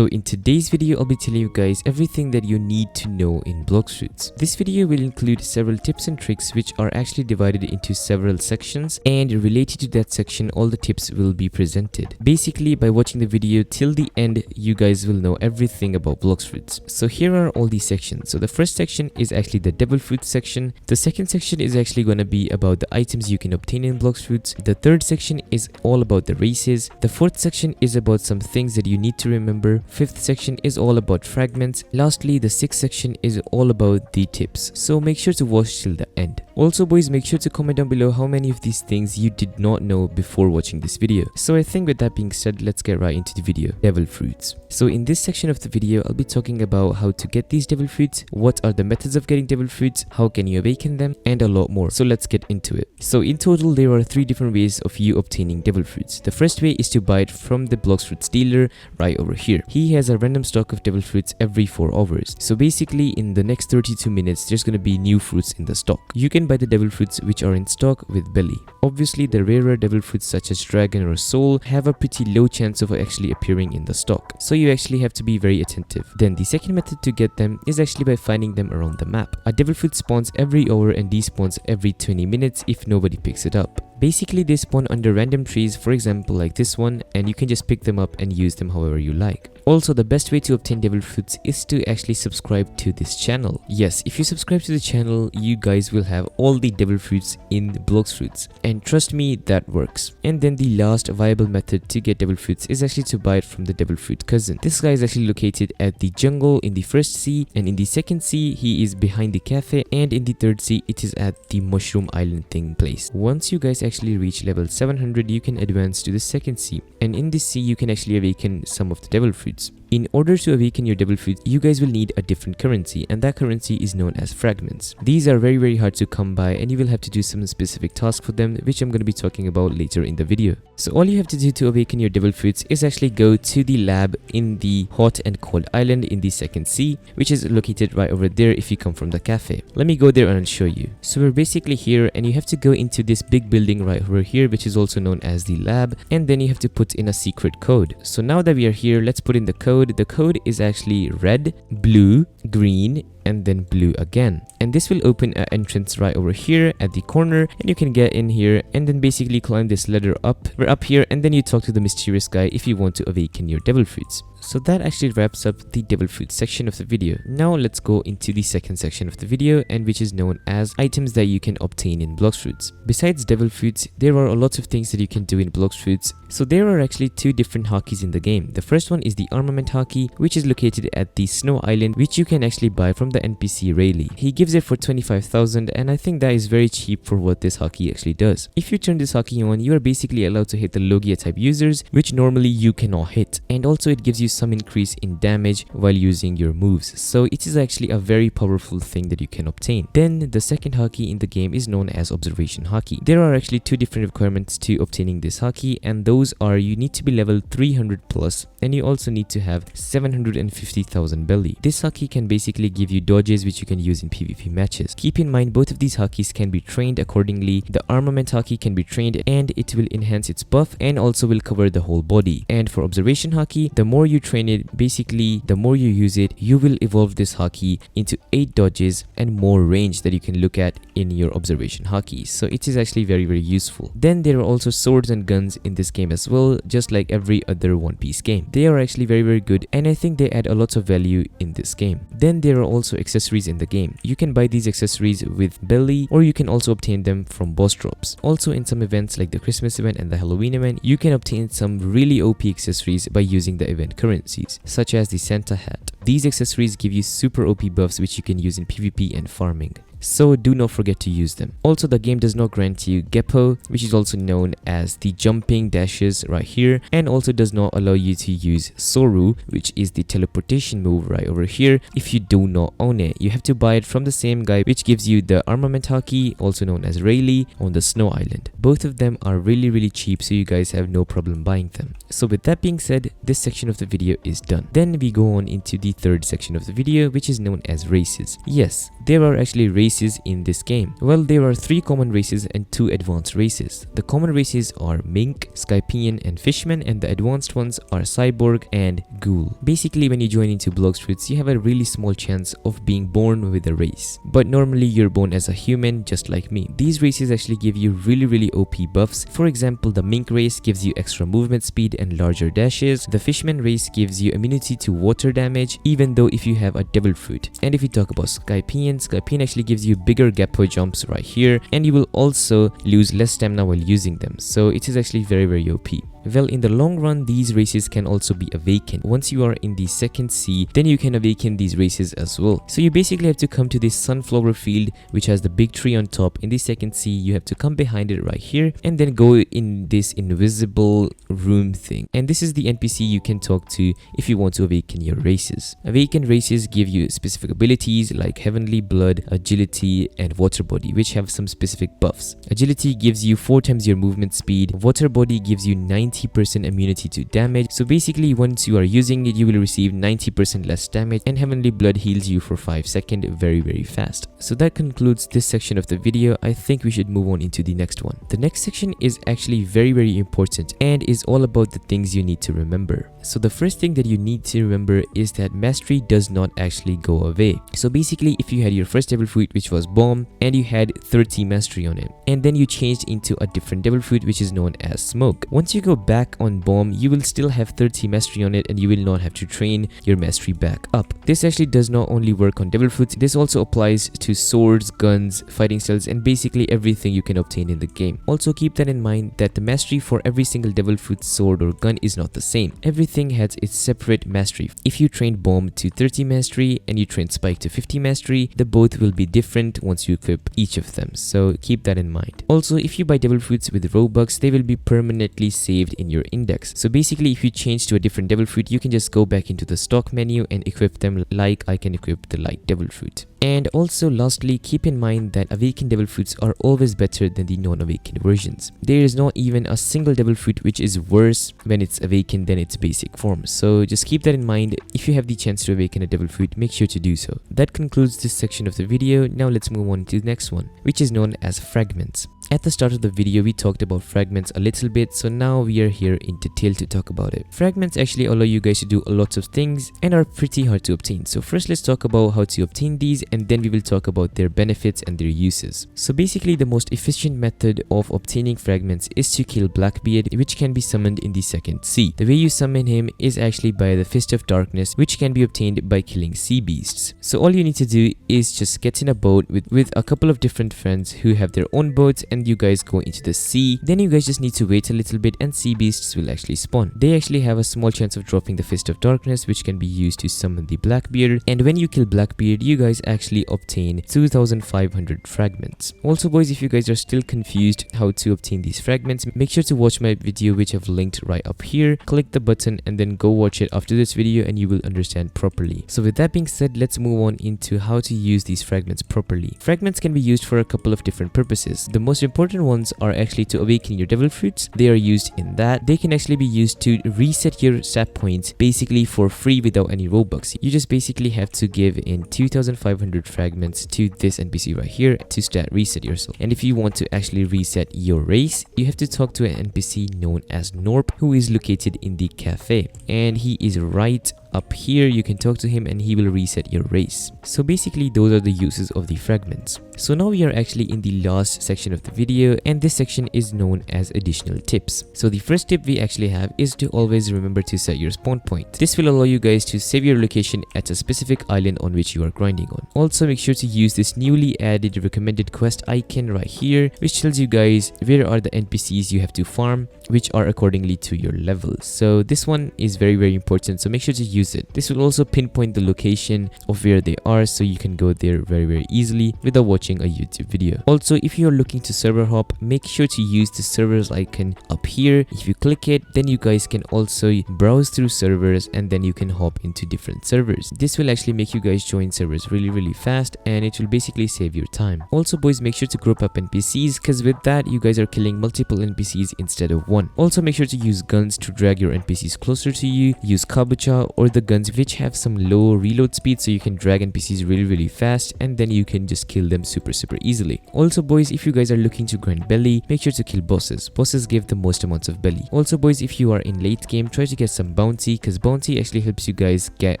So in today's video, I'll be telling you guys everything that you need to know in Blox Fruits. This video will include several tips and tricks which are actually divided into several sections, and related to that section, all the tips will be presented. Basically, by watching the video till the end, you guys will know everything about Blox Fruits. So here are all these sections. So the first section is actually the devil fruit section. The second section is actually going to be about the items you can obtain in Blox Fruits. The third section is all about the races. The fourth section is about some things that you need to remember. Fifth section is all about fragments. Lastly, the sixth section is all about the tips. So make sure to watch till the end. Also boys, make sure to comment down below how many of these things you did not know before watching this video. So I think with that being said, let's get right into the video. Devil fruits. So in this section of the video, I'll be talking about how to get these devil fruits, what are the methods of getting devil fruits, how can you awaken them, and a lot more. So let's get into it. So in total, there are 3 different ways of you obtaining devil fruits. The first way is to buy it from the Blox Fruits dealer right over here. He has a random stock of devil fruits every 4 hours. So basically in the next 32 minutes, there's going to be new fruits in the stock. You can buy the devil fruits which are in stock with belly. Obviously, the rarer devil fruits such as dragon or soul have a pretty low chance of actually appearing in the stock. So you actually have to be very attentive. Then the second method to get them is actually by finding them around the map. A devil fruit spawns every hour and despawns every 20 minutes if nobody picks it up. Basically, they spawn under random trees, for example like this one, and you can just pick them up and use them however you like. Also, the best way to obtain devil fruits is to actually subscribe to this channel. Yes, if you subscribe to the channel, you guys will have all the devil fruits in the Blox Fruits, and trust me, that works. And then the last viable method to get devil fruits is actually to buy it from the devil fruit cousin. This guy is actually located at the jungle in the first sea, and in the second sea he is behind the cafe, and in the third sea it is at the mushroom island thing place. Once you guys actually reach level 700, you can advance to the second sea, and in this sea you can actually awaken some of the devil fruits. In order to awaken your devil fruits, you guys will need a different currency, and that currency is known as fragments. These are very hard to come by, and you will have to do some specific tasks for them, which I'm going to be talking about later in the video. So all you have to do to awaken your devil fruits is actually go to the lab in the hot and cold island in the second sea, which is located right over there if you come from the cafe. Let me go there and I'll show you. So we're basically here, and you have to go into this big building right over here, which is also known as the lab, and then you have to put in a secret code. So now that we are here, let's put in the code. The code is actually red, blue, green, and then blue again, and this will open an entrance right over here at the corner, and you can get in here and then basically climb this ladder up. We're up here, and then you talk to the mysterious guy if you want to awaken your devil fruits. So that actually wraps up the devil fruit section of the video. Now let's go into the second section of the video, and which is known as items that you can obtain in Blox Fruits. Besides devil fruits, there are a lot of things that you can do in Blox Fruits. So there are actually 2 different hockeys in the game. The first one is the armament hockey, which is located at the snow island, which you can actually buy from the NPC Rayleigh. He gives it for 25,000, and I think that is very cheap for what this hockey actually does. If you turn this hockey on, you are basically allowed to hit the Logia type users, which normally you cannot hit, and also it gives you some increase in damage while using your moves. So it is actually a very powerful thing that you can obtain. Then the second hockey in the game is known as observation hockey. There are actually 2 different requirements to obtaining this hockey, and those are you need to be level 300 plus, and you also need to have 750,000 belly. This hockey can basically give you dodges which you can use in PvP matches. Keep in mind, both of these hockeys can be trained accordingly. The armament hockey can be trained, and it will enhance its buff and also will cover the whole body. And for observation hockey, the more you train it, basically the more you use it, you will evolve this hockey into 8 dodges and more range that you can look at in your observation hockey. So it is actually very useful. Then there are also swords and guns in this game as well, just like every other One Piece game. They are actually very good, and I think they add a lot of value in this game. Then there are also accessories in the game. You can buy these accessories with belly, or you can also obtain them from boss drops. Also in some events like the Christmas event and the Halloween event, you can obtain some really OP accessories by using the event currencies, such as the Santa hat. These accessories give you super OP buffs which you can use in PvP and farming. So do not forget to use them. Also, the game does not grant you Geppo, which is also known as the jumping dashes right here, and also does not allow you to use Soru, which is the teleportation move right over here, if you do not own it. You have to buy it from the same guy which gives you the armament hockey, also known as Rayleigh, on the snow island. Both of them are really cheap, so you guys have no problem buying them. So with that being said, this section of the video is done. Then we go on into the third section of the video, which is known as races. Yes, there are actually races in this game. Well, there are 3 common races and 2 advanced races. The common races are Mink, Skypian and Fishman, and the advanced ones are Cyborg and Ghoul. Basically, when you join into Blox Fruits, you have a really small chance of being born with a race. But normally you're born as a human just like me. These races actually give you really OP buffs. For example, the Mink race gives you extra movement speed and larger dashes. The Fishman race gives you immunity to water damage even though if you have a devil fruit. And if you talk about Skypian actually gives you bigger Gapo jumps right here, and you will also lose less stamina while using them. So it is actually very OP. Well, in the long run, these races can also be awakened. Once you are in the second sea, then you can awaken these races as well. So you basically have to come to this sunflower field, which has the big tree on top. In the second sea, you have to come behind it right here and then go in this invisible room thing. And this is the NPC you can talk to if you want to awaken your races. Awakened races give you specific abilities like Heavenly Blood, Agility, and Water Body, which have some specific buffs. Agility gives you 4 times your movement speed. Water Body gives you 90% immunity to damage. So basically, once you are using it, you will receive 90% less damage, and Heavenly Blood heals you for 5 seconds very fast. So that concludes this section of the video. I think we should move on into the next one. The next section is actually very important and is all about the things you need to remember. So the first thing that you need to remember is that mastery does not actually go away. So basically, if you had your first devil fruit, which was Bomb, and you had 30 mastery on it, and then you changed into a different devil fruit, which is known as Smoke. Once you go back on Bomb, you will still have 30 mastery on it, and you will not have to train your mastery back up. This actually does not only work on devil fruits, this also applies to swords, guns, fighting styles, and basically everything you can obtain in the game. Also keep that in mind that the mastery for every single devil fruit, sword, or gun is not the same. Everything has its separate mastery. If you train Bomb to 30 mastery and you train Spike to 50 mastery, the both will be different once you equip each of them. So keep that in mind. Also, if you buy devil fruits with Robux, they will be permanently saved in your index. So basically, if you change to a different devil fruit, you can just go back into the stock menu and equip them like I can equip the light devil fruit. And also lastly, keep in mind that awakened devil fruits are always better than the non-awakened versions. There is not even a single devil fruit which is worse when it's awakened than its basic form. So just keep that in mind. If you have the chance to awaken a devil fruit, make sure to do so. That concludes this section of the video. Now let's move on to the next one, which is known as Fragments. At the start of the video, we talked about fragments a little bit, so now we are here in detail to talk about it. Fragments actually allow you guys to do a lot of things and are pretty hard to obtain. So first let's talk about how to obtain these, and then we will talk about their benefits and their uses. So basically, the most efficient method of obtaining fragments is to kill Blackbeard, which can be summoned in the second sea. The way you summon him is actually by the Fist of Darkness, which can be obtained by killing sea beasts. So all you need to do is just get in a boat with a couple of different friends who have their own boats, and you guys go into the sea. Then you guys just need to wait a little bit and sea beasts will actually spawn. They actually have a small chance of dropping the Fist of Darkness, which can be used to summon the Blackbeard, and when you kill Blackbeard, you guys actually obtain 2500 fragments. Also boys, if you guys are still confused how to obtain these fragments, make sure to watch my video which I've linked right up here. Click the button and then go watch it after this video and you will understand properly. So with that being said, let's move on into how to use these fragments properly. Fragments can be used for a couple of different purposes. The most important ones are actually to awaken your devil fruits. They are used in that. They can actually be used to reset your stat points basically for free without any Robux. You just basically have to give in 2500 fragments to this NPC right here to stat reset yourself. And if you want to actually reset your race, you have to talk to an NPC known as Norp, who is located in the cafe, and he is right up here. You can talk to him and he will reset your race. So basically those are the uses of the fragments. So now we are actually in the last section of the video, and this section is known as additional tips. So the first tip we actually have is to always remember to set your spawn point. This will allow you guys to save your location at a specific island on which you are grinding on. Also make sure to use this newly added recommended quest icon right here, which tells you guys where are the NPCs you have to farm, which are accordingly to your level. So this one is very important, so make sure to use it. This will also pinpoint the location of where they are, so you can go there very easily without watching a YouTube video. Also, if you are looking to server hop, make sure to use the servers icon up here. If you click it, then you guys can also browse through servers and then you can hop into different servers. This will actually make you guys join servers really fast, and it will basically save your time. Also boys, make sure to group up NPCs, because with that you guys are killing multiple NPCs instead of one. Also make sure to use guns to drag your NPCs closer to you. Use kabucha or the guns which have some low reload speed, so you can drag NPCs really fast and then you can just kill them super easily. Also boys, if you guys are looking to grind belly, make sure to kill bosses. Bosses give the most amounts of belly. Also boys, if you are in late game, try to get some bounty, because bounty actually helps you guys get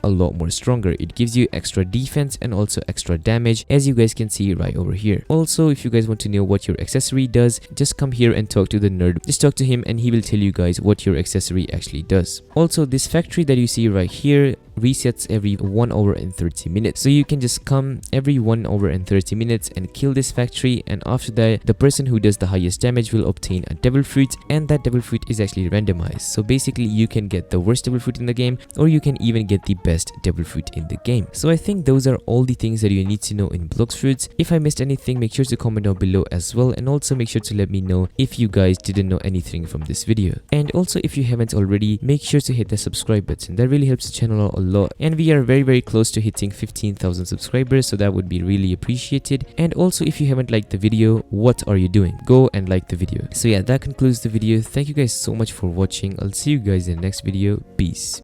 a lot more stronger. It gives you extra defense and also extra damage, as you guys can see right over here. Also, if you guys want to know what your accessory does, just come here and talk to the nerd. Just talk to him and he will tell you guys what your accessory actually does. Also, this factory that you see right here resets every 1 hour and 30 minutes, so you can just come every 1 hour and 30 minutes and kill this factory, and after that the person who does the highest damage will obtain a devil fruit, and that devil fruit is actually randomized. So basically you can get the worst devil fruit in the game, or you can even get the best devil fruit in the game. So I think those are all the things that you need to know in Blox fruits. If I missed anything, make sure to comment down below as well, and also make sure to let me know if you guys didn't know anything from this video. And also, if you haven't already, make sure to hit the subscribe button. That really helps the channel out a lot, and we are very close to hitting 15,000 subscribers, so that would be really appreciated. And also, if you haven't liked the video, what are you doing? Go and like the video. So yeah, that concludes the video. Thank you guys so much for watching. I'll see you guys in the next video. Peace.